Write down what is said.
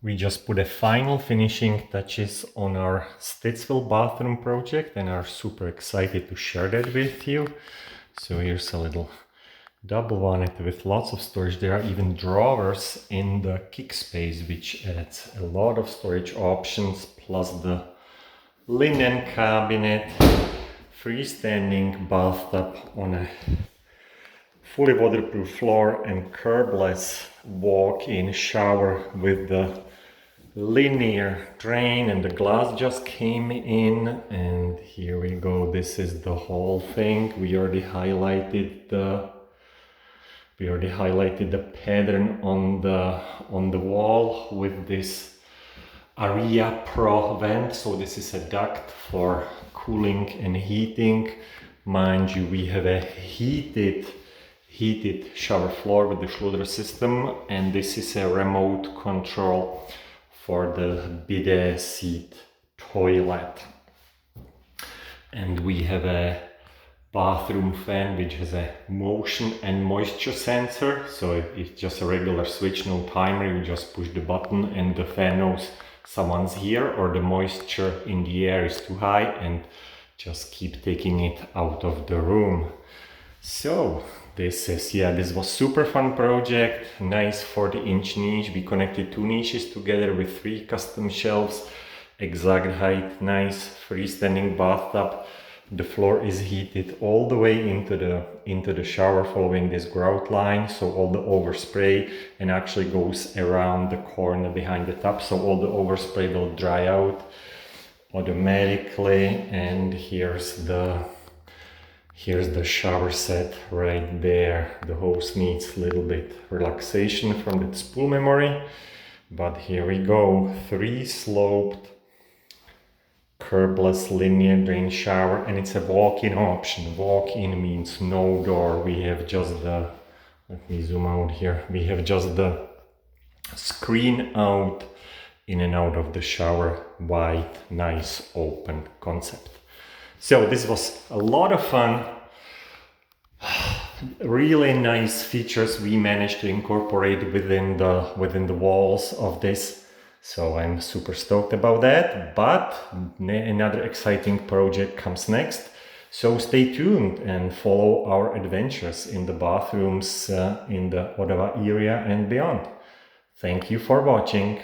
We just put a final finishing touches on our Stittsville bathroom project and are super excited to share that with you. So here's a little double vanity with lots of storage. There are even drawers in the kick space, which adds a lot of storage options, plus the linen cabinet, freestanding bathtub on a fully waterproof floor, and curbless walk-in shower with the linear drain, and the glass just came in. And here we go, this is the whole thing. We already highlighted the pattern on the wall with this Aria Pro vent. So this is a duct for cooling and heating. Mind you, we have a heated shower floor with the Schluter system, and this is a remote control for the bidet seat toilet. And we have a bathroom fan which has a motion and moisture sensor, so it's just a regular switch, no timer. You just push the button and the fan knows someone's here or the moisture in the air is too high, and just keep taking it out of the room. So this was super fun project. Nice 40-inch niche. We connected 2 niches together with 3 custom shelves, exact height, nice freestanding bathtub. The floor is heated all the way into the shower following this grout line, so all the overspray and actually goes around the corner behind the tub, so all the overspray will dry out automatically. And here's the shower set right there. The hose needs a little bit relaxation from the spool memory, but here we go. 3 sloped curbless linear drain shower, and it's a walk-in option. Walk-in means no door. We have just the, let me zoom out here, we have just the screen out, in and out of the shower, wide, nice open concept. So this was a lot of fun. Really nice features we managed to incorporate within the walls of this. So I'm super stoked about that, but another exciting project comes next. So stay tuned and follow our adventures in the bathrooms in the Ottawa area and beyond. Thank you for watching.